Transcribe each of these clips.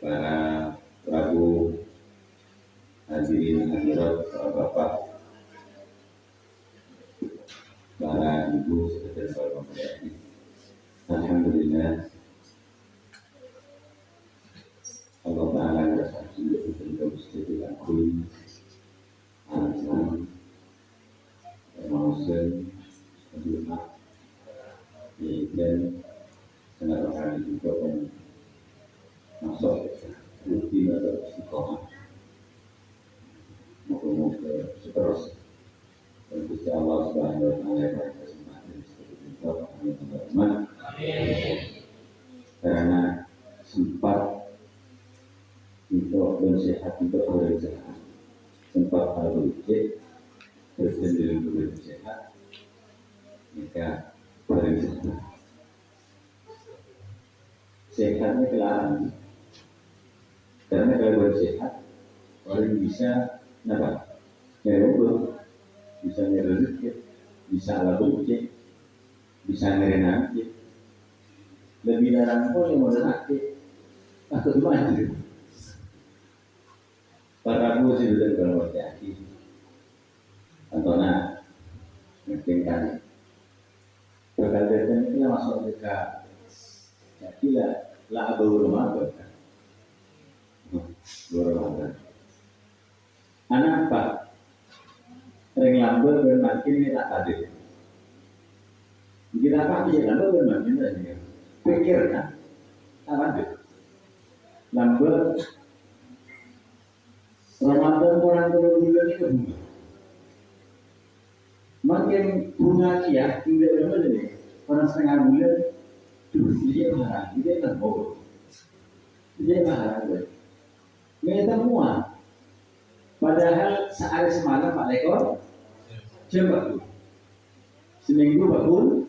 para prabu hadirin hadirat, para bapak, para ibu, serta para pemirsa. Alhamdulillah, Allah Ta'ala bersaksi untuk kita diakui alasan manusia kedua dan sangat berharap juga masuk rutin atau istiqomah moga-moga seterusnya dan Gusti Allah Subhanahu wa taala pada kesempatan seperti itu teman-teman, karena sempat untuk bersehat, untuk bersehat, sempat harus bersendiung bersehat, maka bersehat. Sehatnya kelahan, karena kalau bersehat orang bisa apa? Nyerobot, bisa nyerobot, bisa labuk, bisa ngerenang, lebih larang pun yang modal aktif, atau maju. Para guru sih sudah berwajib, atau nak mungkin kan perkara ini masuk ke kila lah berumah berkan, berumah. Anak apa? Ring lambat bermakin ni tak ada. Kita apa dia lambat bermakin saja. Pikirkan, apa ada? Lambat Ramadan orang bulan itu bunga. Makin bunga dia tinggal berapa jadi? Orang setengah bulan, dia marah, dia terbau, dia marah. Mereka semua. Padahal sehari semalam Pak Lekor jam bakul, seminggu bakul,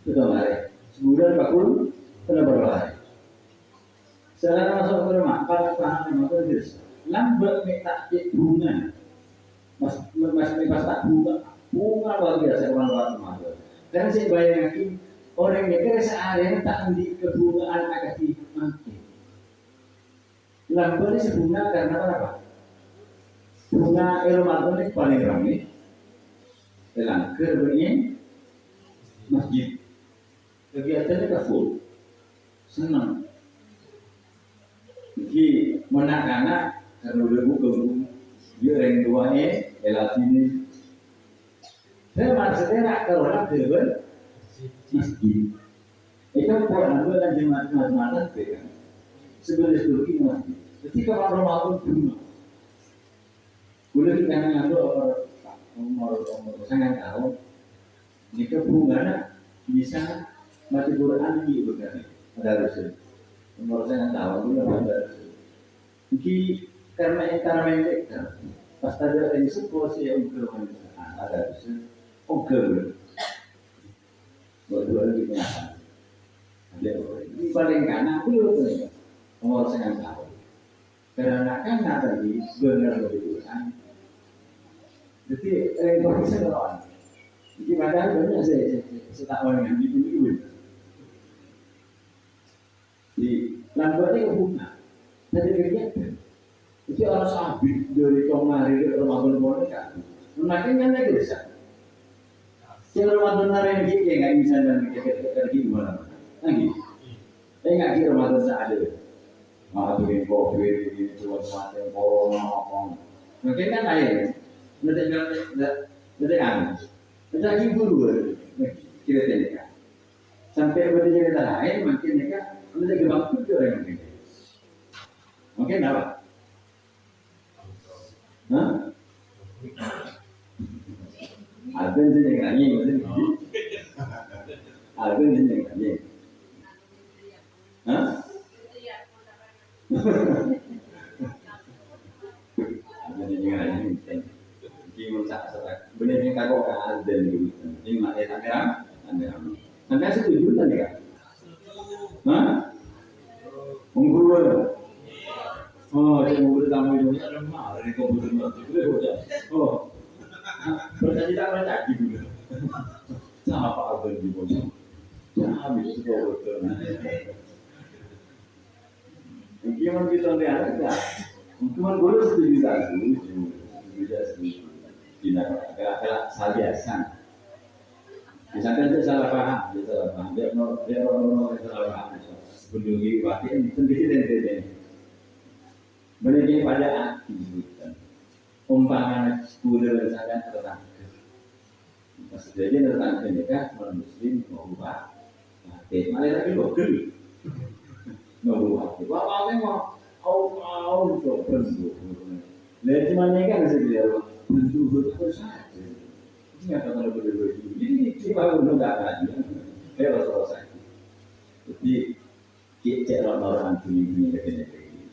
sudah hari, sebulan bakul, sudah berapa hari. Sekarang masuk ke rumah, 4 tahun 5 tahun terus. Lambat minta bunga, mas pas tak bunga luar biasa orang rumah. Dan saya bayangin orang mikir sehari tak di kebungaan agak mati. Lambat ini sebunga karena apa? Bunga Ramadan ini paling ramai. Langkah begini masjid kegiatannya full, senang. Jadi anak-anak kalau udah buka dia orang tuanya elat ini. Saya maksudnya kalau orang kerja masjid, itu orang tua dan jemaat kan sebenarnya sedikit masjid. Ketika orang Ramadan bunga, boleh kita ngambil umur sangat tahun, jika bunga bisa mati Quran di bukan ada rusun. Umur sangat tahun juga ada rusun. Jadi karena antara mereka pas ada yang suka sih untuk ada rusun, oke. Berdua lagi kenapa? Di paling kanan dulu tuh umur sangat tahun. Karena kan tadi benar Quran. Jadi bisa lawan. Jadi padahal banyak saya tak orang yang dibunuh. Di lambatnya ke bunga. Jadi kegiatan. Itu orang sabit dari kemarin ke Ramadan mereka. Makin kan lagi besar. Kalau Ramadan hari ini nggak bisa dan pergi gimana? Lagi. Nggak kira Ramadan saat itu. Mengaturin COVID ini cuma semacam corona apa. Mungkin kan lain. Nanti anu, nanti dulu kita tanya. Sampai pada cerita lain, mungkin mereka nanti gebang tujuh orang mungkin. Mungkin apa? Hah? Alvin sini nyanyi, mungkin. Alvin sini nyanyi. Hah? Alvin sini nyanyi. Kimun sak bener yang kagok azan gitu. Ini mate kamera. Sampai setuju tadi kan? Hah? Mengguru. Oh, yang mengguru tamu itu ada mal dari komputer itu. Oh. Berarti tak pernah caki dulu. Siapa abang di bawah? Ya habis itu komputer. Gimana kita lihat enggak? Cuma gue setuju tadi, setuju. Tidak agak saljasan. Misalkan dia salah paham, dia salah paham. Kunjungi wakil sendiri dan sendiri. Menjadi pada hati bukan. Umpama sekolah misalkan tetangga. Pas jadi tetangga ini kan orang Muslim mau ubah. Malah lagi lokal. Mau ubah. Wah memang au itu bentuk. Lihat cuma ni kan sebenarnya bentuk besar. Ini apa kalau berdua ini baru nggak lagi. Kalau selesai. Jadi kita orang ini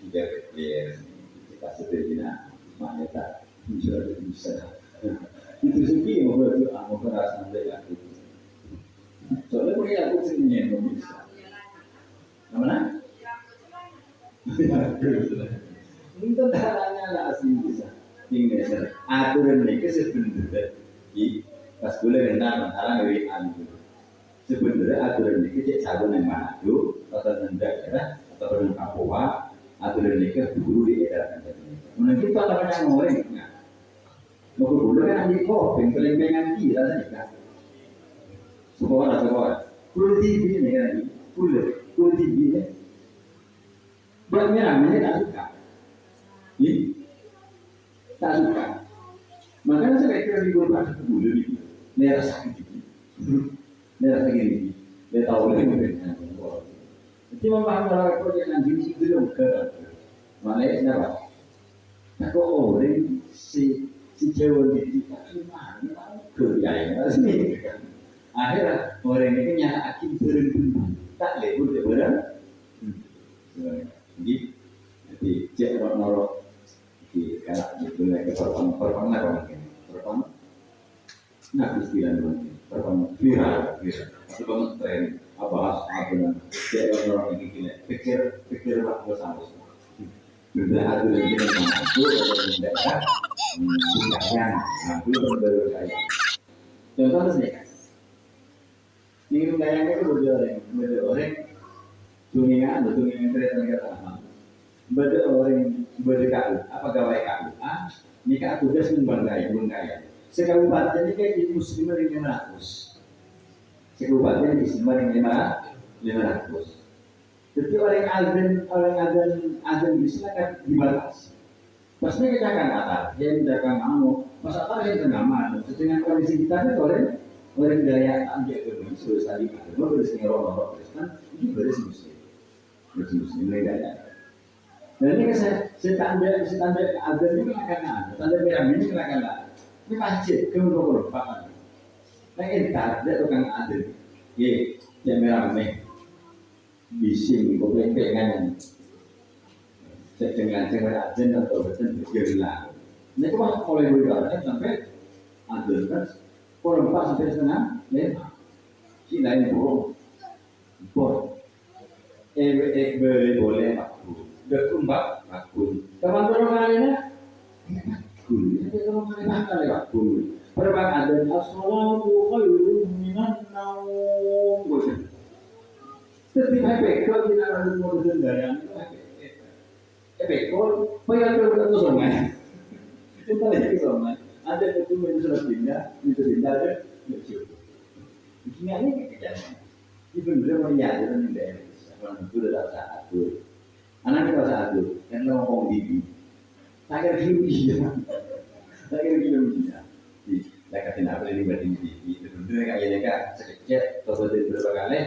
tidak kita sederhana maknanya bisa itu sih mau berasa sampai aku soalnya punya aku sendiri yang bisa mana ini caranya lah asli bisa ini aturan ini sebenarnya di pas boleh rendah antara dari anu sebenarnya aturan ini cek sabun yang mana tuh atau daerah atau orang Papua aturan nikah dulu diedarkan. Menurut kita namanya ngoreng, mau dulu kan di kopeng, kelempengan kita nikah. Sekolah, kulit tinggi nih kan, kulit tinggi nih. Banyak namanya tak suka, tak suka. Makanya saya kira di golkar dulu ini, merah sakit ini, dia tahu lagi mungkin. Cuma paham kalau proyek nanti itu belum ke mana apa? Nah kok orang si cewek itu cuma kerjanya sini. Akhirnya orang ini nyata akin berhenti tak lebur dia berang. Jadi cek orang di kalau itu lagi perpang lah perpang. Nah istilah itu perpang viral. Perpang tren. Bahas apa dia orang ini pikir waktu sama sudah ada lagi yang mampu atau tidak bukannya mampu baru kaya contoh misalnya ini kayaknya itu beda orang tungingan kereta beda orang beda kau apa gawai kau nikah tugas membanggai sekabupaten ini kayak di muslim 500 sekabupaten di Semarang 500. Jadi orang azan di sana kan dibatasi. Pasnya kita akan atar, dia tidak akan mau. Pas atar dia tidak mau. Dengan kondisi kita ni orang daya ambil ke sudah tadi ada. Mau bersih orang Kristen, ini bersih muslim daya. Dan ini saya tanda azan ini akan ada. Tanda merah ini akan ada. Ini masjid kemudian pak. Nah entar dia tukang adil, yang merah ni, bising, kepengan, dengan adil atau betul bergerak. Ini tu mah oleh bergerak sampai adil kan, orang pas sampai setengah lima, si lain boleh aku, berkumpul aku, teman-teman lainnya, aku, teman-teman lainnya aku. Perbedaan dan as-salatu khairun minan naum. Setiap ekor tidak ada model gaya. Ekor, bayar berapa songan? Kita lihat songan. Ada itu sudah pindah ada lucu. Ini kejadian. Ini benar menyadar dengan daerah. Orang itu sudah saat itu. Anak kita saat itu, yang ngomong di tak kira dia. Mereka tidak boleh berdiri itu benar kayak mereka sekecil kemudian berapa kali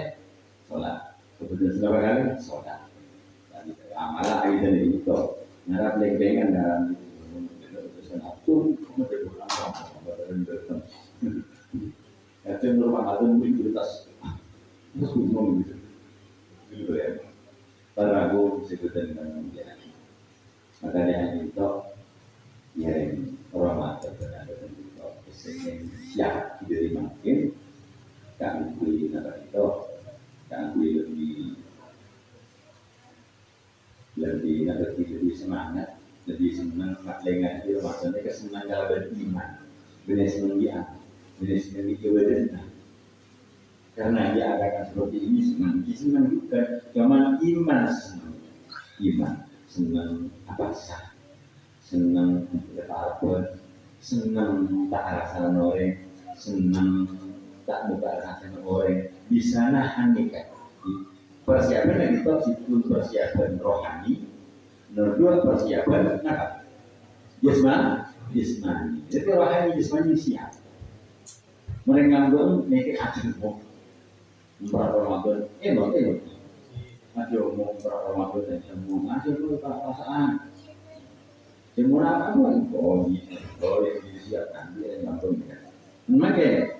sholat kemudian berapa kali sholat amalan aidan itu ngarap lengkengan dalam itu aku kemudian berulang itu normal atau mungkin kualitas terus ngomong gitu ya para aku sebutan dengan dia makanya itu ya orang mata berada siap dari makin kan kuih nara itu kan kuih lebih semangat lebih senang lengan itu maksudnya kesenangan kalau beriman benar senang dia benar senang dia karena dia akan seperti ini senang juga zaman iman senang iman, senang apa sah, senang bertawaf, senang tak rasa orang, senang tak buka rasa orang, bisa nahan nikah. Persiapan yang itu persiapan rohani, nomor 2 persiapan apa? Jasmani. Jadi rohani jasmani siap. Mereka ngomong mereka akan Ramadan, aduh mau Ramadan dan semua, aduh perasaan, semua apa pun, boleh disiapkan dia yang mampu kan, makanya,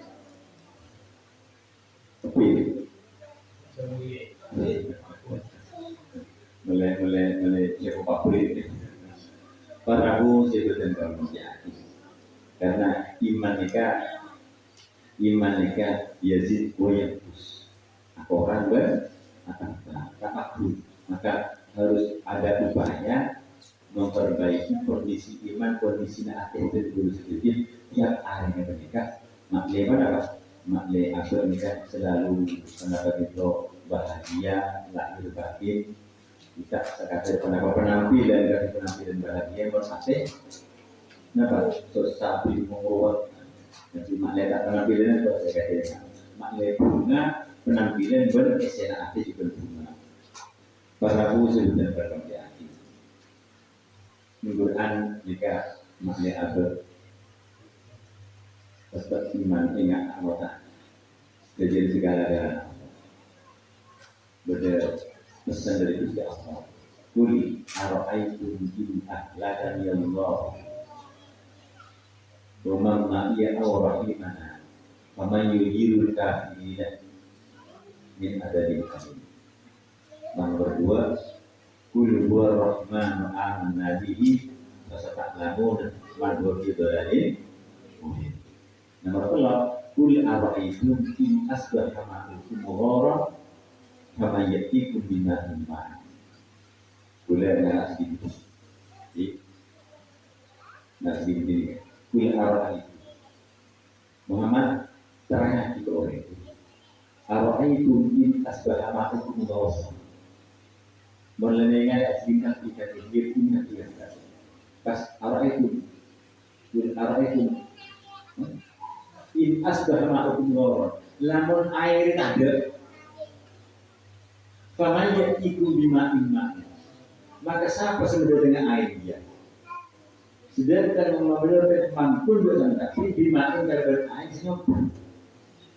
tapi, mulai siapa favorit, paraku sebetulnya kalau jadi, karena iman mereka yazid wayabus. Orang takabur, maka harus ada upaya memperbaiki kondisi iman, kondisi hati itu dulu sedikit tiap hari mereka makle apa? Makle apa mereka selalu pendapat itu bahagia, lahir batin kita sekadar penampilan bahagia bersate kenapa? Sapi mengurut jadi makle tak penampilan itu saya katakan makle bunga penampilan beresena hati juga bunga. Para usul dan berbagai hati. Quran jika makna abad tetap iman ingat anggota. Jadi segala-galanya. Benar pesan dari Gusti Allah. Kuli ara'aitum in ahlakani Allah. Wa man ma'iya aw rahimana. Wa man yujirul kafirina min adabin alim. Nomor 2, kul huwa rahmanu amanna bihi fasata'lamun man huwa fi dhalalin mubin. Nomor 3, kul ara'aytum in asbaha ma'akum ghara kama yatikum bima'in ma'in. Boleh nggak sedikit? Nggak sedikit. Kul ara'aytum Muhammad terangkan itu orang itu. Ara'aytum in asbaha ma'akum ghara. Melenengan aslinya tidak dihirupnya tidak kasih. Pas arah itu in asbah ma'akum ghawar. Lamun air ada, faman yatikum bima'in ma'in. Maka siapa sebenarnya dengan air dia? Sedangkan membenar mampu dengan tapi bima'in kalau air semua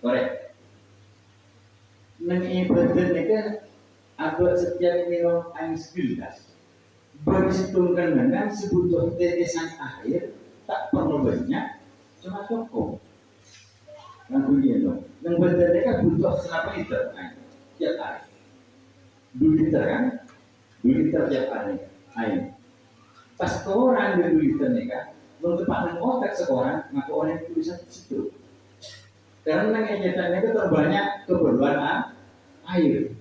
korek. Nang ibadah mereka atau setiap minum air segelas berhitungkan dengan sebutuh tetesan air tak perlu banyak cuma cukup yang begini yang benar kan butuh berapa liter air tiap hari 2 liter kan 2 liter tiap hari air pas orang 2 liter nih kan menempatkan otak seorang maka orang itu bisa situ karena yang nyatanya itu terbanyak keperluan air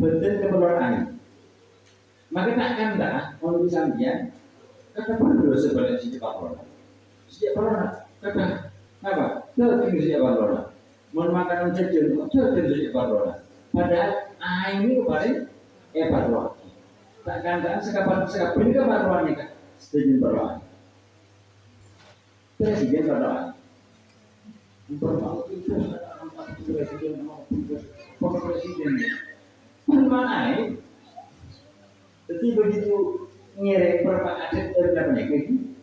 betul keperluan air. Maka tak akan dah orang sambian kata perlu sebalik sejak corona. Sejak corona kata apa? Tertinggi sejak corona. Mau makanan jajan, tertinggi sejak corona. Padahal air ini paling evaluasi. Tak akan sekapan ini keperluan ini kan? Setuju perluan. Presiden perluan. Perluan itu presiden mau presiden. Mana jadi begitu ngerek berapa adat dalamnya gitu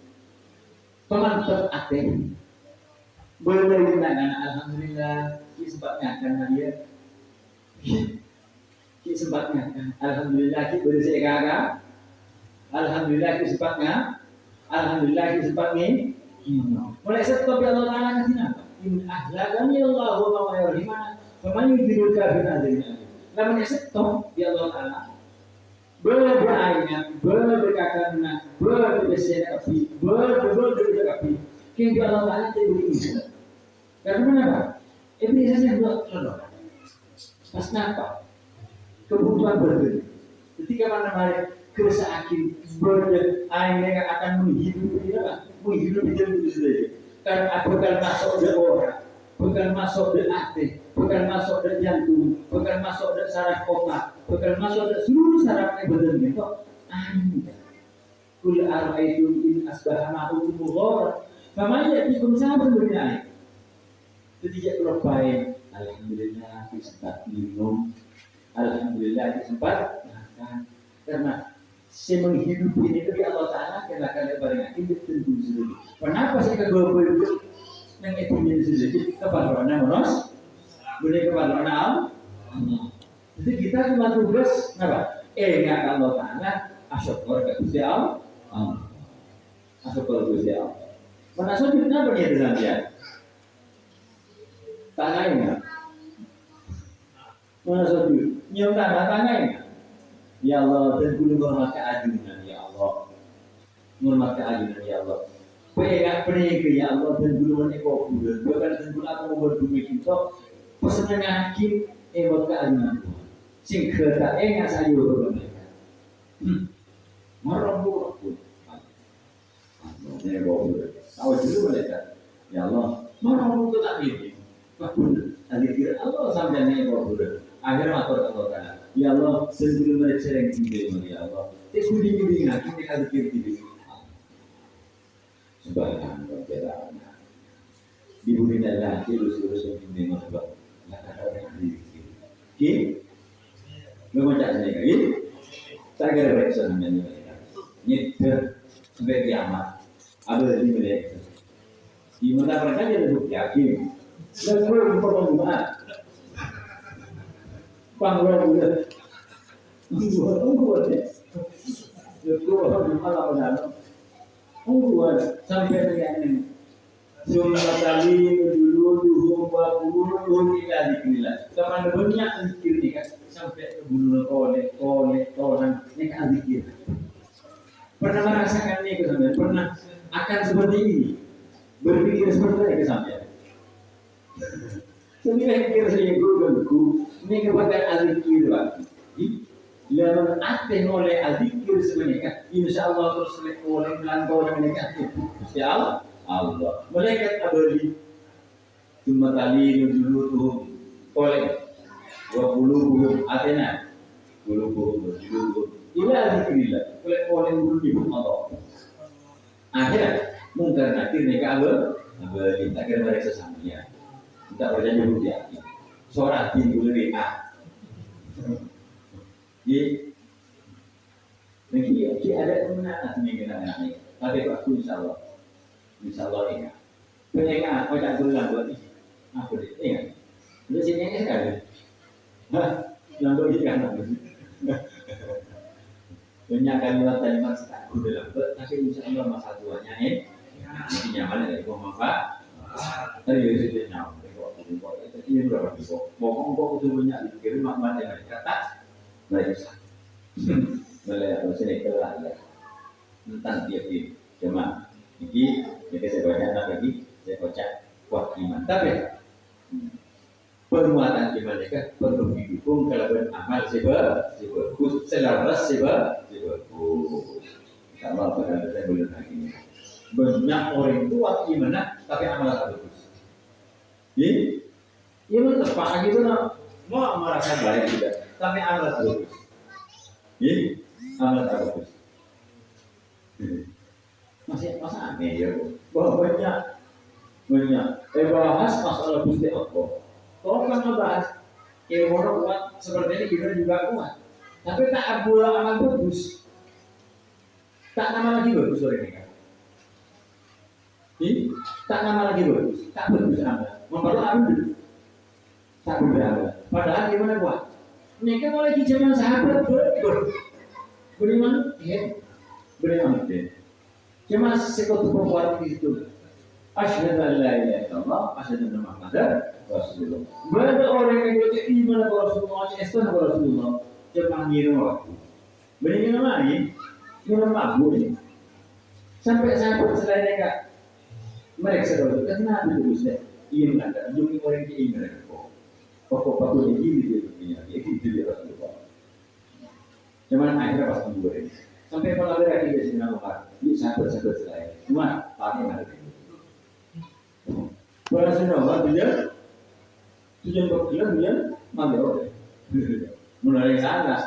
pemantau adat boleh digunakan alhamdulillah sebabnya karena dia sebabnya alhamdulillah boleh saya kagak alhamdulillah sebabnya mulai stop ya Allah Taala kasih apa in ahlakani Allah wa ma yarhimana faman yudhilul kafirin adanya namun stop ya Allah Taala berdoanya, berkatakan, berbicara api, api. Kini Allah Taala tidak begini. Karena apa? Iblis saja buat terlalu. Pas napa? Kebutuhan berbeda. Ketika mana kesakin airnya akan menghidupi dalam itu sendiri. Karena apakah masuk orang bukan masuk ke hati, bukan masuk ke jantung, bukan masuk ke saraf otak, bukan masuk ke seluruh saraf badan itu. Anda, kul araitum in asbaha ma'ukum mughawran, faman ya'tikum sahaban min air. Ketika kalau baik, alhamdulillah sempat minum, alhamdulillah sempat makan, karena saya menghidupi ini dari Allah Ta'ala karena kalian barang ini tentu sendiri. Kenapa saya kegobel itu yang itu sendiri kepada orang manos, boleh kepada orang Allah. Jadi kita cuma tugas apa? Ingat Allah Ta'ala, asyukur ke Gusti Allah, asyukur Gusti Allah. Mana sujudnya apa dia dalam dia? Tangannya, mana sujud? Nyium tangannya. Ya Allah, dan guru hormat keadilan ya Allah, hormat keadilan ya Allah. Pengen pengen ya Allah dan guru menikah bulan, bahkan dan guru aku mau berdua kita, pesannya hakim, hormat keadilan. Sing kereta enggak sayur mereka. Marah pun. Ini bawa bulan. Tahu dulu mereka. Ya Allah, marah pun tak ini. Pun, tadi kira Allah sampai nih bawa bulan. Akhirnya matur Allah Ta'ala. Ya Allah, sebelum mereka sering tinggi, ya Allah. Tekuni nak kita kalau kiri. Subhanallah, berana. Dibuli Allah, terus tinggi mana? Nak ada orang kiri. Kiri, memang tak sini kiri. Tak kira mereka namanya mereka. Nyetir sampai kiamat. Ada di mereka. Di mana mereka jadi yakin. Dan kalau pertemuan. Panggilan bulan, ungguan deh. Jauh orang malam malam, ungguan sampai dengan ini. Semua kali dulu kita dikira. Kapan banyak zikir ni kan sampai dulu oleh orang ni kan zikir. Pernah merasakan ni ke sampai? Pernah akan seperti ini? Berpikir seperti ini ke sampai? Sebenarnya pikir saya guru ini kepada azikir lagi. Yang aten oleh azikir sebenarnya, insya Allah terus oleh melantau mereka itu, insya Allah. Mereka abadi cuma kali dulu tuh oleh 20 Athena, 20 ini azikirlah oleh dulu di Allah. Akhirnya mungkin nanti mereka abadi tak kira mereka sesamanya. Tak berjanji rupiah. Seorang pintu lebih Jadi, ada kemenangan nih kenangan. Tapi aku insya Allah ingat. Penyengat, kau tak berulang buat ini. Apa dia? Ingat. Udah sini ingat kan? Yang tu ikan apa? Banyak kalimat setakut dalam. Tapi insya Allah masa tuanya ini nyaman dari kau manfaat. Tadi sudah nyaman. Ini berapa kok? Mau itu banyak dikirim makna yang kata mereka. Melihat sini kelah ya. Tentang dia ini cuma ini saya baca lagi saya baca kuat iman. Tapi penguatan iman mereka perlu didukung kalau beramal sebagus selaras sebagus. Kalau pada saya boleh lagi banyak orang kuat iman tapi amal tak bagus. Ia tepat gitu nak mau merasa baik juga, tapi amal tak bagus. Amal tak bagus. Masa aneh ya, banyak. Bahas masalah Gusti Allah. Kalau kan ngebahas orang kuat seperti ini kita juga kuat, tapi tak ada amal bagus. Tak nama lagi bagus orang ini kan? Tak nama lagi bagus, tak bagus amal. Memperlu amal dulu. Tak berapa. Padahal gimana buat? Mereka mulai di zaman sahabat beriman, beriman deh. Cuma sekutu perempuan itu. Asyhadu an la ilaha illallah, asyhadu anna Muhammadar Rasulullah. Berada orang yang berkata iman kepada Rasulullah, Islam kepada Rasulullah, cuma ngirim waktu. Beriman mana ni? Ngirim mabuk ni. Sampai sahabat selain mereka sedang kenapa itu Ustaz? Iman ada, jumlah orang yang iman ada. Pokok-pokok ini dia punya, itu dia Rasulullah. Cuman akhirnya pas dua ini, sampai pada akhirnya dia sini ngomong, ini sahabat selain. Cuma pakai mana? Bahasa Jawa dia tujuan berkilau dia mandor. Mulai sana,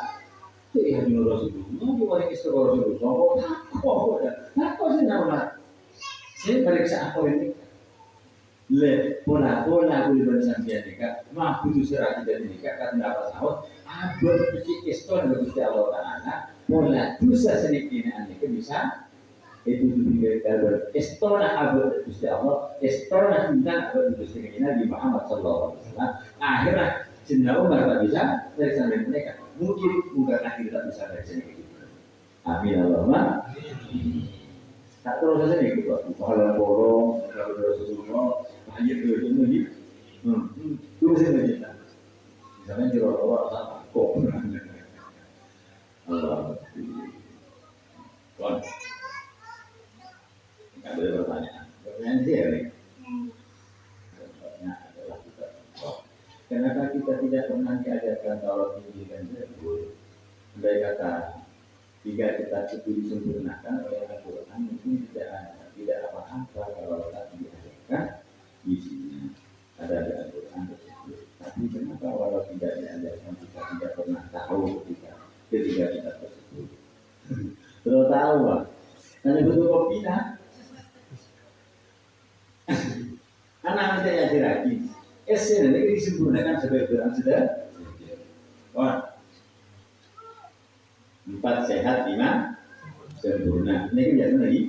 tu ia di Rasulullah. Mau orang istiqomah Rasulullah. Takut sih nama. Saya periksa apa ini? Le pola boleh bersanjung nikah. Mah putus serah tidak nikah karena apa tahun. Abad pikir iston Gusti Allah Taala. Pola dosa sedikit ini bisa itu juga kalau istana abad Gusti Allah, istana cinta abad Gusti Nabi Muhammad sallallahu alaihi wasallam. Akhirnya Sayyidina Umar tak bisa dari sana mereka. Mungkin bukan akhir tak bisa dari sana gitu. Amin Allahumma. Tak terus saja nih gitu. Pahala borong, kalau Rasulullah, hanya itu lagi. Terus saja. Misalnya di Rasulullah sama kok. Allah. Kon. Ada pertanyaan. Pertanyaan dia nih. Pertanyaan adalah kita. Kenapa kita tidak pernah diajarkan Taurat Injil dan Zabur? Andai kata jika kita itu disempurnakan oleh Al-Quran mungkin tidak apa-apa kalau tak diajarkan di sini ada Al-Quran tersebut. Tapi kenapa walau tidak diajarkan kita tidak pernah tahu ketika kita tersebut? Belum tahu lah. Hanya butuh kopi lah. Anak kita yang lagi, SN ini disempurnakan sebagai Quran sudah. Wah, 4 sehat 5 sempurna. Ini kan biasa lagi.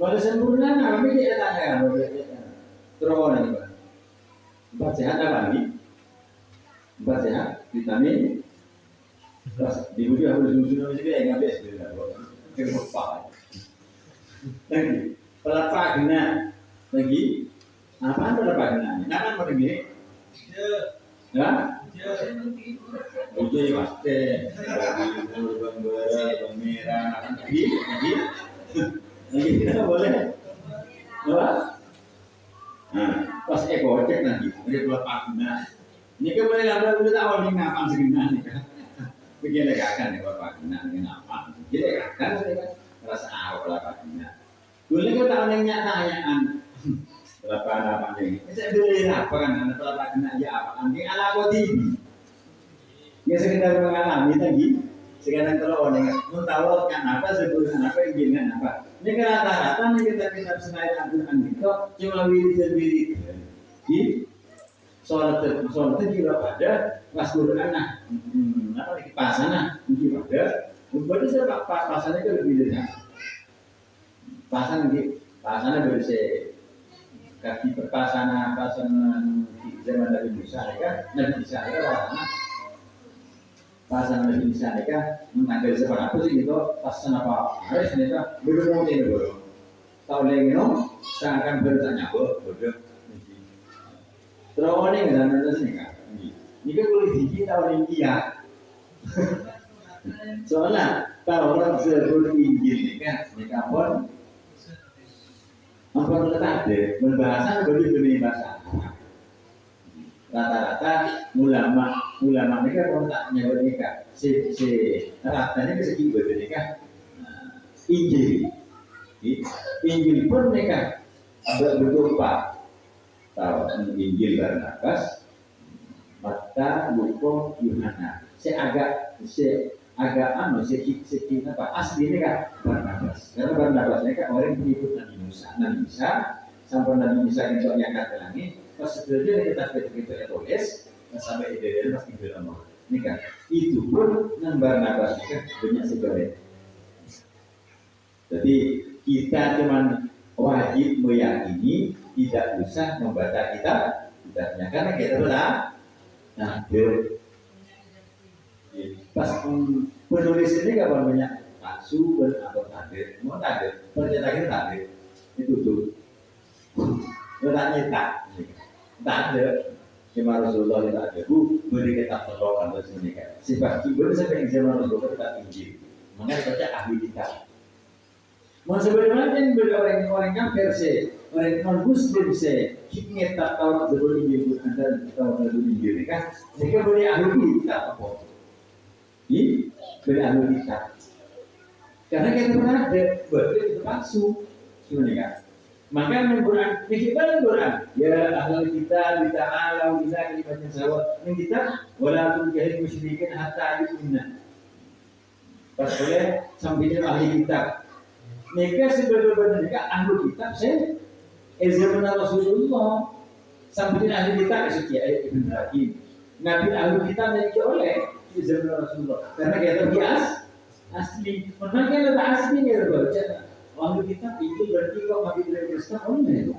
Kalau sempurna, kami tidak tanya. Terus ini Pak. 4 sehat apa lagi? 4 sehat, vitamin. Terus di budi aku susun juga yang habis bila kerupa. Lagi, pelapa guna lagi. Apa pelapa guna? Nama apa lagi? Ya. Uji pasti, bang merah, lagi, kita boleh, apa? Nah, pas cek nanti, ada pelapa guna. Ini kan boleh ngambil dulu tahu nih ngapain segini nih kan? Begini kan ya pelapa guna ini ngapain? Jadi kan saya kan rasa awal pelapa guna. Dulu kita tahu tanyaan. Apa ini? Saya beli apa kan? Anak pelapa guna ya apa? Angin ala kodi. Ya sekedar mengalami tadi. Sekarang kalau orang mau tahu kan apa sebutan apa ingin apa. Ini kan rata-rata nih kita selain Al-Quran itu cuma wirid. Di sholat juga pada pas Quran nah. Apa nih pasana juga pada. Berarti saya pasannya itu lebih dari pasana bersih. Kaki perpasana zaman Nabi Musa kan Nabi Isa kan pasangan Nabi Isa kan menanggal seberapa sih gitu pasangan apa harus mereka berumur ini baru tahu lagi no seakan bertanya bodoh terus ini nggak ada sini kan ini kan boleh dikit tahun ini ya soalnya kalau orang sebelum Injil kan mereka pun apa kita ada berbahasa berbeda bahasa rata-rata ulama mereka kalau tak nyebut nikah si ratanya segi berbeda nikah Injil pun mereka berupa tahu Injil Barnabas Mata Luko Yohana agak apa aslinya kan Barnabas karena Barnabas mereka orang pengikut Nabi Musa sampai Nabi Musa itu yang kata langit pas sebenarnya kita kita tulis sampai ide pasti bilang ini kan itu pun dengan Barnabas kan banyak sekali jadi kita cuman wajib meyakini tidak usah membaca kitabnya karena kita benar nah pas penulis ini gak banyak palsu atau takdir, mau takdir, percetakan takdir itu tuh, tidak nyetak, tak ada, cuma Rasulullah tidak ada, beri kita tolong atau sebenarnya, sifat kibur sampai zaman Rasulullah kita tinggi, makanya baca ahli kitab. Mau sebenarnya kan orang kafir sih, orang non muslim sih, kita tak tahu sebelum Injil antara tahu sebelum Injil kan, mereka boleh ahli kitab apa? Berahlu kita karena kita pernah ada berarti itu palsu gimana kan Maka Quran, dikibal Quran. Ya ahli kita ta'ala ila kalimatin sawa. Min kita wala tunjahil musyrikin hatta yu'minna. Pas boleh sambil ahli kitab. Mereka sebenarnya mereka ahli kitab saya zaman Rasulullah sambil ahli kitab seperti ayat Ibn Hakim. Nabi ahli kitab yang oleh zaman Rasulullah. Karena kita bias asli. Mana kita ada asli ni baca. Ahli kitab itu berarti kau mati dari Kristen oleh.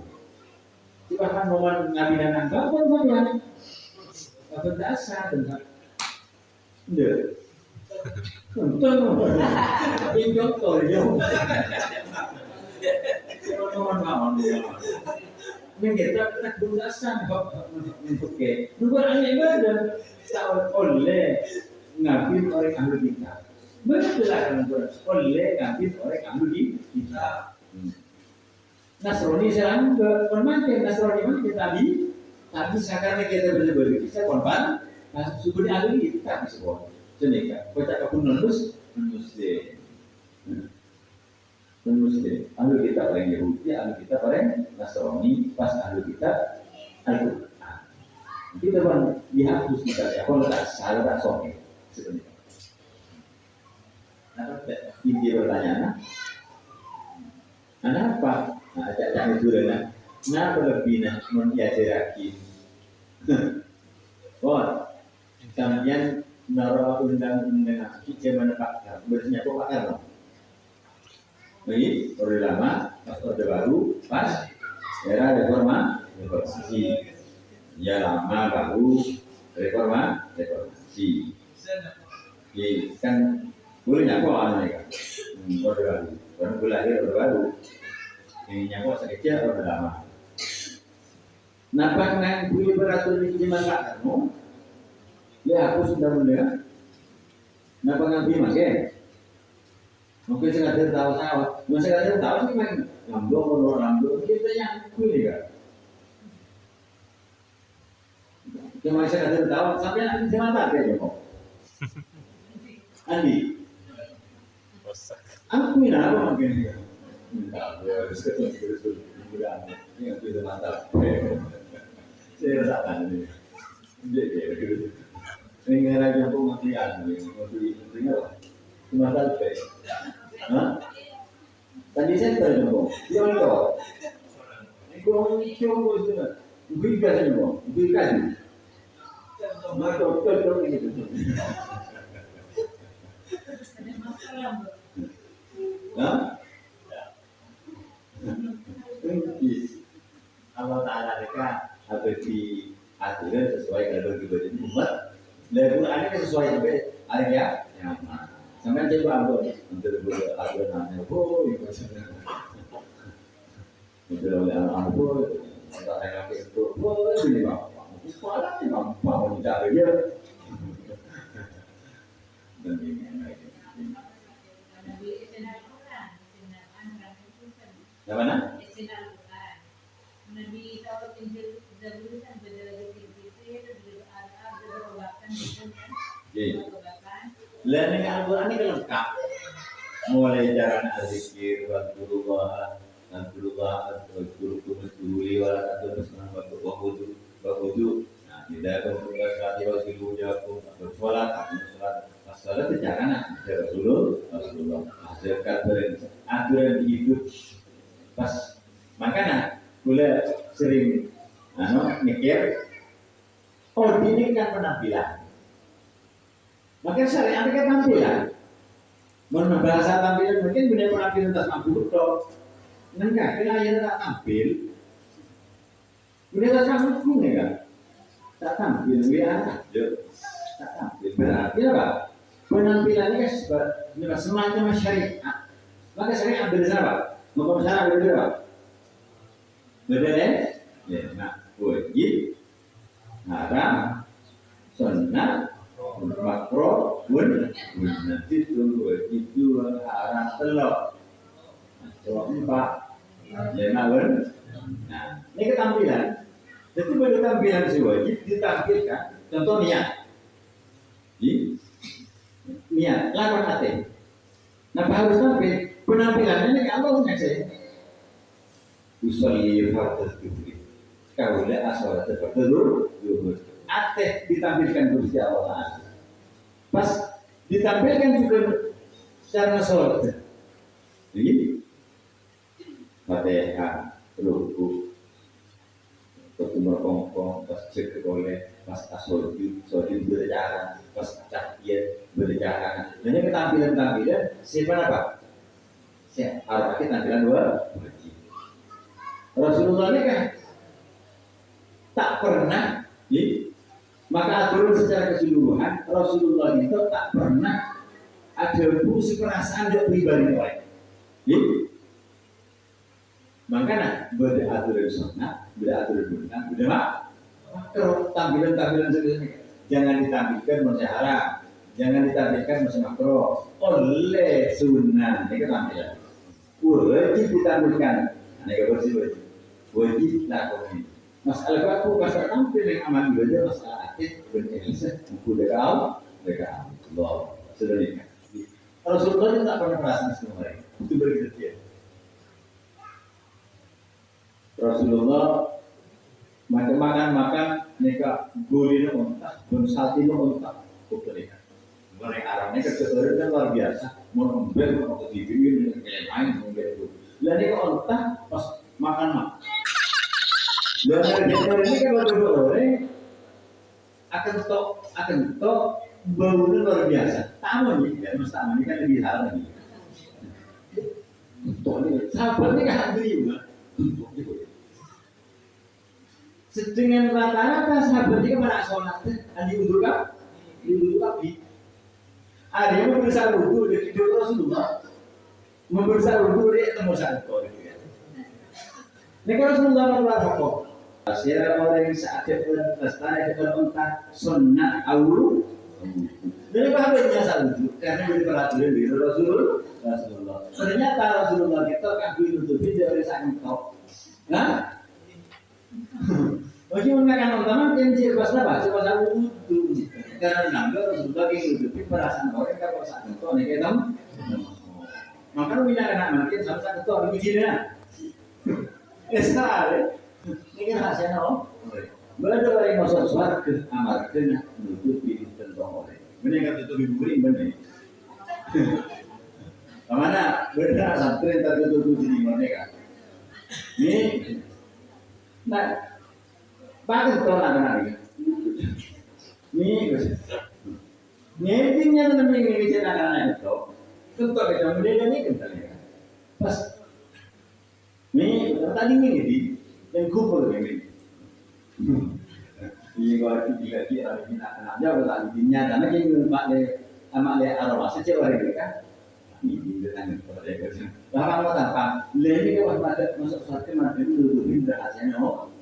Bahkan momen Nabi dan Nabi pun banyak. Apa dasar tentang. Tidak. Untung, ini contoh ya. Kawan-kawan, ini kita berdasar untuk ke. Bukan hanya ibadah, tak oleh ngambil orang ahli kitab. Betul kan oleh ngambil orang ahli kitab. Nasrani sekarang bermanfaat Nasrani mana kita tapi sekarang kita berbeda kita konfan, suku ahli kitab semua. Jenika, baca kabun nus deh, ahli kita orang Yahudi, ahli kita orang Nasrani, pas ahli kita Al-Quran. Kita bang dihapus kita ya, kalau tak salah tak soal sebenarnya. Nah, inti pertanyaan, apa? Nah, jangan itu dengan, kenapa lebih nak menjadi oh, kemudian nara undang-undang zaman Pak bersnya Pak Karno. Baik, Orde Lama, pas Orde Baru, pas era reformasi. Ya lama baru reformasi. Jadi kan boleh nyako mereka. Orde Baru, karena boleh Orde Baru. Ini nyako sekecil Orde Lama. Nampak nang boleh beratur di zaman Pak Karno. Ya aku sudah mulia. Kenapa ngambil mas ya? Mungkin saya nggak tahu sawah. Masa nggak tahu sih main ngambung kita yang kulit kan. Cuma saya nggak tahu sampai nanti saya mata deh kok. Andi. Aku ini apa mungkin dia? Enggak, harus ketemu terus mudah. Ini aku itu mantap. Saya rasakan ini. Jadi ini lagi aku mati apa? Cuma sampai. Hah? Tadi saya terjemah. Dia tahu. Ini orang cuma itu. Beri kasih dong. Beri kasih. Maka betul ini betul. Hah? Allah Taala mereka ada di aturan sesuai dengan kebenaran umat. Dan Quran ini sesuai dengan area yang mana. Sampai coba ambil untuk aturan namanya itu itu oleh ambil untuk yang itu boleh ini apa? Kuala ni apa mau dicari dia? Dan ini yang mana? Nabi tahu Injil Zabur kan beda-beda Learning Al-Quran ini lengkap. Mulai jalan al-zikir, wal-qur'an, al-qur'an-qur'an-qur'an-qur'an wakudu. Nah, tidak kemudian salat wasilu jawakum bersolat, salat itu jangan Rasulullah. Zakat aturan hidup pas makanya gula sering mikir ini kan penampilan. Maka syariat kan tampilan. Menurut bahasa tampilan mungkin punya penampilan tas mampu betul. Enggak, kira aja tak tampil. Punya tas mampu enggak? Tak tampil, dia tak tampil. Berarti apa? Penampilannya kan semacam syariat. Maka syariat beda apa? Hukum syariat beda apa? Beda ya. Nah, wajib, haram, sunnah, makro, nanti tunggu itu haram telur. Coba 4, 5 Nah, ini ketampilan. Jadi pada tampilan si wajib ditampilkan. Contoh niat. Niat, lakukan hati. Nah, harus tampil. Penampilannya ini Allah ngasih. usolli fardhu dzikri kaula asolat fardhu zuhur ateh ditampilkan Gusti Allah pas ditampilkan juga cara sholat jadi Fatihah ruku waktu merokok pas cek oleh pas asodi berjalan pas cakir berjalan dan ini tampilan siapa apa siapa tampilan dua Rasulullah ini kan tak pernah maka aturan secara keseluruhan Rasulullah itu tak pernah ada fungsi perasaan dan pribadi lain makanya beraturan sunnah beraturan benar benar makro tampilan seperti jangan ditampilkan masih haram jangan ditampilkan masih makro oleh sunnah ini tampilan wajib ditampilkan ini wajib lakukan masalah aku pasal tampil yang aman juga masalah akid berilsa buku dekau Allah sudah nikah Rasulullah itu tak pernah perasaan sama mereka itu berkecil Rasulullah makan nikah gulina unta pun satino unta buku nikah mereka Arabnya kerja kan luar biasa mau ngambil mau dibikin kayak main gitu dan nikah unta pas makan dan hari ini kan orang akan tok baunya luar biasa. Tamu nih, kan ini kan lebih hal lagi. Sahabat ini kan beri juga. Sedangkan rata-rata sahabat ini kemana sholat? Andi wudhu kan? Wudhu kaki. Ada yang membesar wudhu dari hidup Rasulullah. Membesar wudhu dari temu satu. Ini kan Rasulullah apa? Siapa orang yang saat lestari dengan unta sunnah awal. Jadi pahamnya satu karena dari peraturan di Rasulullah. Ternyata Rasulullah kita kan ditutupin dari sang top. Nah, bagaimana kan teman-teman yang bahasa apa? Coba saya wudhu. Karena nangga Rasulullah yang ditutupin perasaan orang kalau sang top nih kita. Maka lu bilang anak makin sama-sama top begini. Estar. Ini kan hasilnya om. Berada dari masuk suarga amarkan menutupi tentang oleh. Benar tutupi buri benar. Kemana? Benar sampai tertutup di mereka. Ini, nah, bagus kalau nak. Ini, intinya teman ini bicara anak itu. Tentu kita mendengar ini kental ya. Pas, ini tadi ini yang kubur ini. Ini kalau kita ada anak-anaknya kalau intinya karena kita amak le arwah sejauh hari mereka. Ini dengan mereka. Bahkan mau tanpa lagi kalau masuk suatu mana itu lebih berhasilnya oh.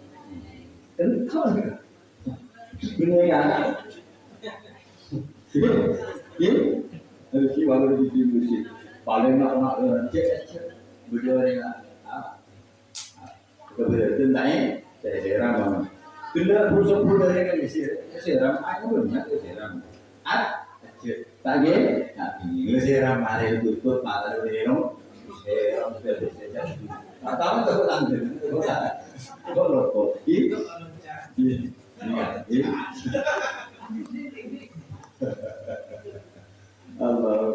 Tentu ini ya. Ini harus diwakili di musik. Paling nak cek berdua dengan keberadaan lain. Seram, tidak busuk dari kan seram, aku banyak seram. Tadi, ini seram hari tutup mata seram, seram sudah selesai. Tahu tak lanjut, kalau itu, Allah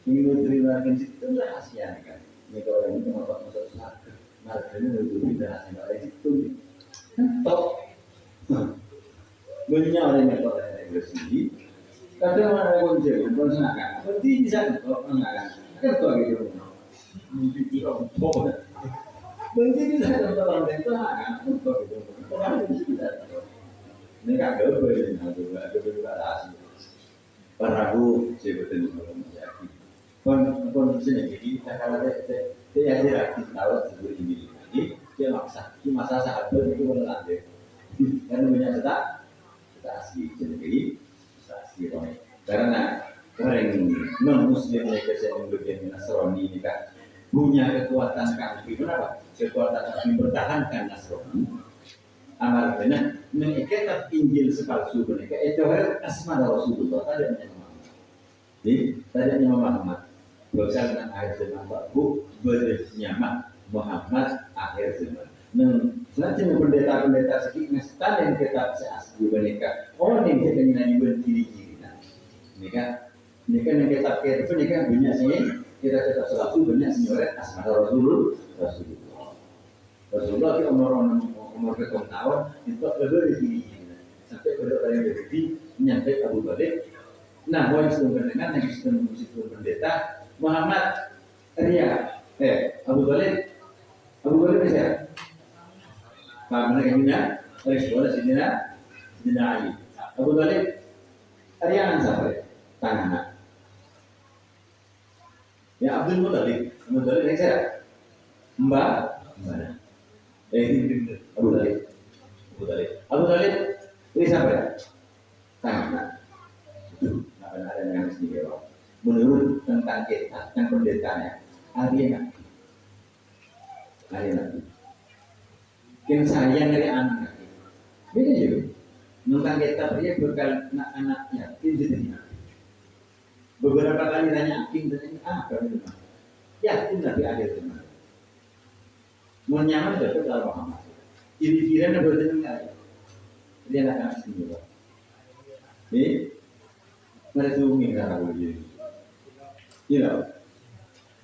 ini terima kasih itu rahasia kan. Ini kalau ini kenapa masuk surga? Marganya lebih tidak asing oleh itu. Tok, banyak orang yang tahu dari bersih. Kadang orang yang jauh, orang senang. Berarti bisa tok mengakan. Tok gitu. Mungkin tidak tok. Berarti bisa tok orang yang tahu tok gitu. Orang yang tidak tok. Ini kagak boleh, ada rahasia. Paragu sebetulnya belum yakin. Kondisinya jadi kalau dia tidak tahu sebelum ini lagi dia maksa masa sahabat itu menelanjut karena banyak kita asli jadi asli karena orang non muslim mereka yang berbagian Nasrani ini kan punya kekuatan kami kenapa kekuatan kami bertahankan Nasrani amalnya mengikat Injil sepalsu mereka itu asma Rasulullah tadi memahami Dosa dengan air dengan baku bernyaman Muhammad akhir zaman. Selanjutnya pendeta-pendeta sedikit ngestan yang kita asli mereka. Oh ini kita nyanyi berdiri-diri. Ini kan yang kita kira itu kan banyak sih. Kita selalu banyak senyoret asma Rasulullah. Rasulullah umur ketemu tahun itu lebih sampai pada orang yang jadi nyampe Abu Talib. Nah, yang sebelum pendengar, yang sebelum pendeta Muhammad Ria, Abu Talib siapa? Pak Menegaknya, Rasulullah Sidina Ali. Abu Talib Ria kan siapa? Tangan. Ya Abdul Muttalib yang siapa? Mbak. Abu Talib ini siapa? Tangan. Ada yang harus dijawab. Menurut tentang kita, yang pendetanya, Arya Nabi. Yang sayang dari anak. Beda juga. Tentang kita dia bekal anak yatim jadi Nabi. Beberapa kali tanya yatim apa itu? Yatim Nabi ada teman. Mau nyaman betul kalau Muhammad. Kiri-kirian ada betul enggak? Dia anak sendiri. Mereka ingin cara begini.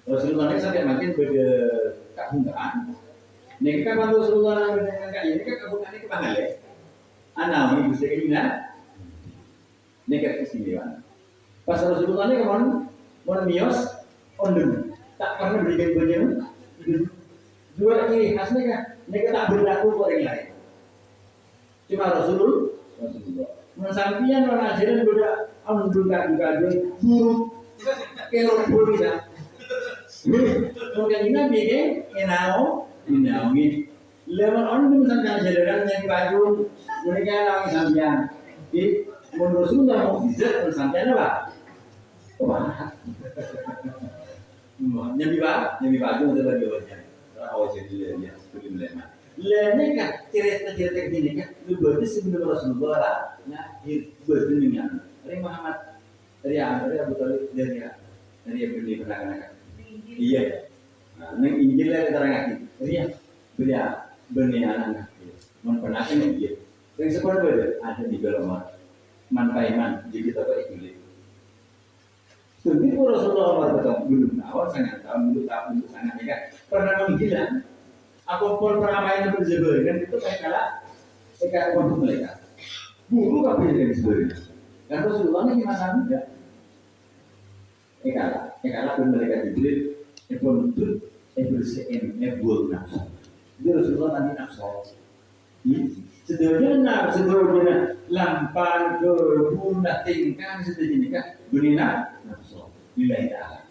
Rasulullah ini sampai makin berkabungan. Nih kan Rasulullah dengan kayak ini kan kabungan ini kemana ya? Anak ini bisa ini Ini kan istimewa. Pas Rasulullah ini kemana mios ondem tak pernah berikan banyak. Dua ini khasnya kan, mereka tak berlaku orang lain. Cuma Rasulullah. Mensampian orang ajaran beda. Duga buruk kelor bisa. Kemudian ini bikin enao ini. Lepas orang itu misalnya jalan yang baju mereka lagi sambian. Di menurut sunnah mau bizar sambian apa? Wah. Nabi baju untuk berjawabnya. Awal jadi dia sebelum lema. Lema kan cerita ini kan lebih sebelum Rasulullah nah berdua dari Muhammad dari Abu Talib dari beli perangan. Iya. Nah, Injil yang terangkan. Dia beli anak. Mempernakan dia. Yang seperti ada di dalam manpaiman jadi toko itu. Jadi Rasulullah belum tahu sangat tahu sangat kan pernah menghilang. Apapun peramaian yang berjebel itu kayak untuk mereka. Buruk apa yang sebenarnya? Dan Rasulullah ini masa muda. Ekala pun mereka dibeli, pun bersein, buat nafsu. Jadi Rasulullah nanti nafsu. Sederhana lampan ke bunda tingkang sederhana berina nafsu. Nilai Allah.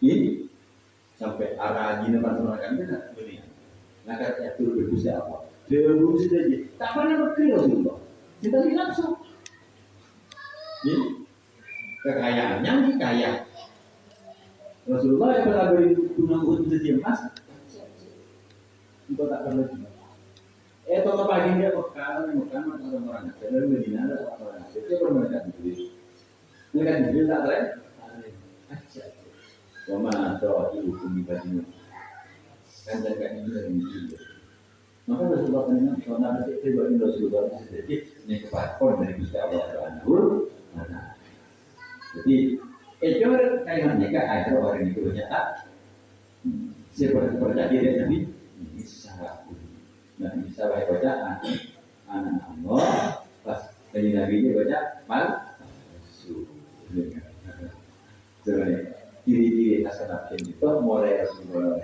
Ini sampai arah jina pasal kita berina. Nah kata itu berbus apa? Berbus saja. Tak pernah berkira Rasulullah. Kita lihat nafsu. Kekayaannya kaya. Rasulullah yang pernah beri gunung untuk jadi emas, engkau tak perlu juga. Tokoh pagi dia Mekah orang Aceh dari Medina ada orang Aceh itu mereka dibeli tak keren? Aceh. Wama doa ibu kumi bajunya. Kan jaga ini dari itu. Maka Rasulullah mengingat soal nanti pribadi Rasulullah jadi ini kepakon dari Gusti Allah Subhanahu. Jadi itu kalimat nikah ada orang itu ternyata seperti percaya diri Nabi bisa nah bisa baca anak Allah pas dari Nabi dia baca palsu. Jadi ciri-ciri hasanah itu mulai Rasulullah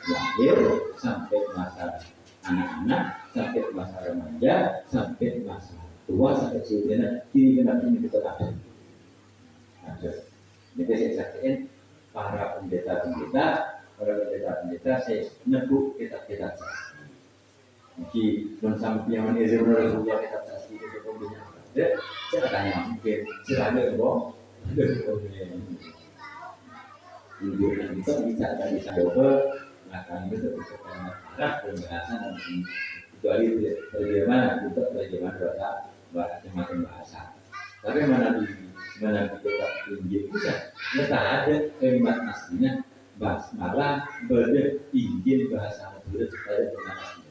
lahir sampai masa anak-anak sampai masa remaja sampai masa tua sampai seusianya ciri Nabi itu tetap ada. Jadi saya saksikan para pendeta saya nebuk kitab-kitab saksi. Jadi mensampaikan izin Rasulullah kitab saksi itu pembina. Saya tanya mungkin silahkan bohong. Ini kita bisa coba melakukan itu arah pembahasan nanti kecuali bagaimana bahasa. Tapi mana di kitab Injil bisa, kita ada kalimat aslinya basmalah berizin bahasa Arab supaya bernapas.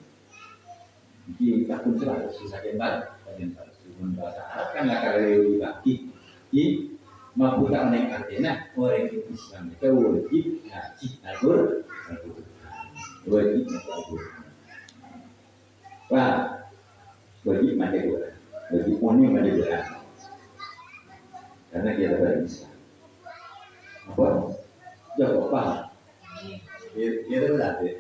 Jadi takun surat susah kembali dengan bahasa Arab kan lah kalau dibagi di mampu tak menaik artinya orang Islam itu wajib ngaji Al-Quran. Wajib ngaji Al-Quran. Wah, wajib mandi Quran. Wajib moni mandi Quran. Karena dia adalah Islam. Apa? Jawab apa? Dia berarti.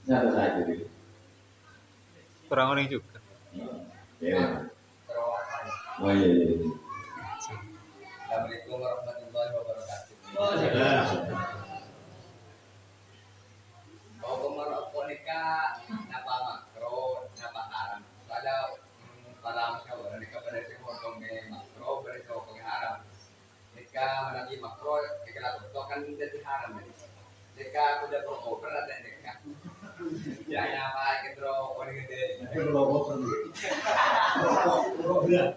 Siapa saja itu? Orang-orang juga. Ya. Oh iya. Assalamualaikum warahmatullahi wabarakatuh. Mau kemarau nikah, napa makro, napa haram. Kalau malam kau nikah pada si potong makro, pada si potong haram. Nikah menanti makro, nikah itu kan jadi haram ini. Nikah udah beroper ada nikah. Jangan apa kita orang gede. Rokok berat.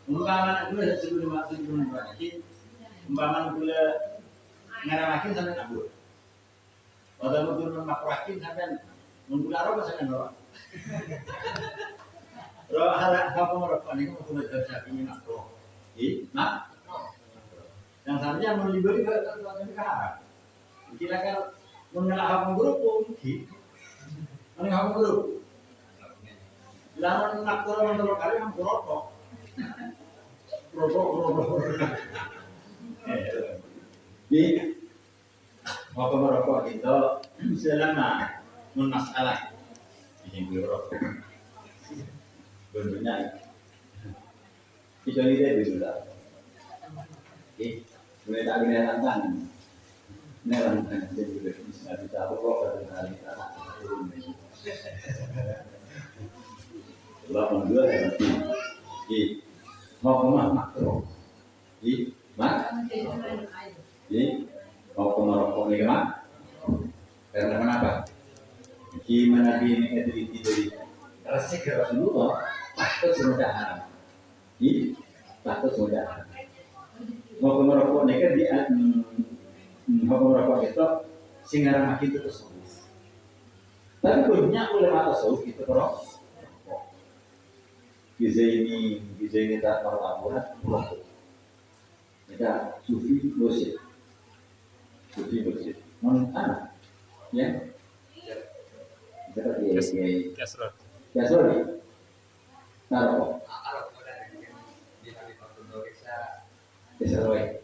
Umpama gula sebelum berakhir, umpama gula ngaramakin sampai nabur. Atau mungkin makroakin sampai menggula rokok sampai nolak. Roh harap apa merokok ini kamu sudah tersiap ini makro. Mak. Yang seharusnya meliberi ke negara. Kira kan mengelak apa grup mungkin. Mengelak apa grup. Lalu nak turun menurut kali yang rokok. Jadi mau merokok itu selama masalah ini merokok bentuknya itu dia dulu lah. Mulai tak kena tantang, nerangkan jadi bisa rokok dari hari Lapan dua mau kemana makro, mau merokok ni kemana? Karena kenapa? Gimana ini dari resik Rasulullah, takut sudah haram, takut sudah haram. Mau merokok ni kan dia, mau merokok itu singaran makin itu tasawuf. Tapi banyak ulama tasawuf itu merokok. Gizaini tak melakukan merokok. Kita sufi musik. Mana? Ya. Kita di Kasrul. Kasrul. Taruh. Kasrul.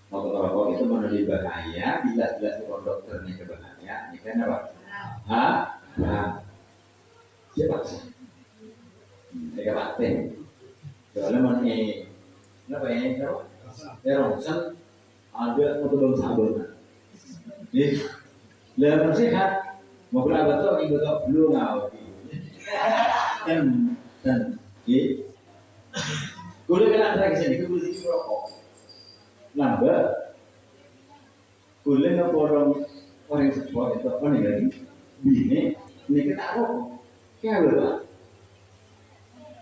Mau merokok itu menjadi bahaya. Jelas-jelas orang dokternya berbahaya. Ini kan apa? Siapa sih? Mereka paten. Soalnya mana apa ini? Rongsen ada untuk sabun. Jadi, lebih sehat. Mau berapa tuh? Ibu tuh belum ngau. Dan, kulit kena lagi sini. Kulit itu rokok. Lambat. Kulit ngeporong orang sesuatu itu apa nih lagi? Bini, ini kita rokok. Kaya betul.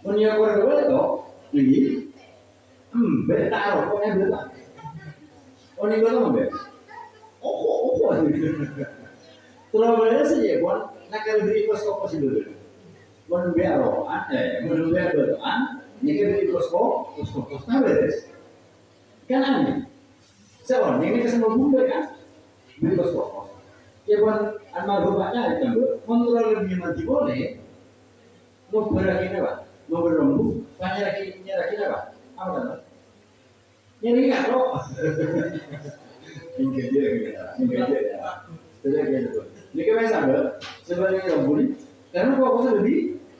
Punya orang betul. Ini, betul rokoknya betul. Oh ini betul mbak. Oh. Terlalu saja pun nak kalau beri mikroskop masih dulu. Menbiar rokan, menbiar betulan. Ini kan beri mikroskop beres. Kan aneh. Siapa? Ini kesemua bumbu kan? Beri mikroskop. Ya pun almarhumnya itu kontrol lebih mati boleh. Mau berakin apa? Mau berembuk? Nyerakin apa? Apa kan? Nyeri nggak kok? Mungkin dia. Sudah gitu. Ini kan sambil sebagai rambut. Karena fokusnya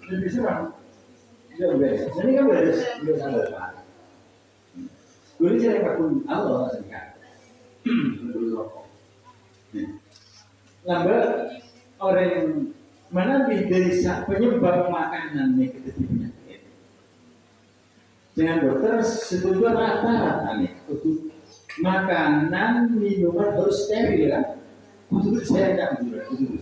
lebih serang. Dia beres. Ini kan beres. Dia sambil pak. Dulu saya pakun Allah sekarang. Dulu rokok. Lambat orang mana dari penyebab makanan negatif penyakit. Dengan dokter setuju rata-rata nih, makanan minuman harus steril kan? Untuk saya tidak betul,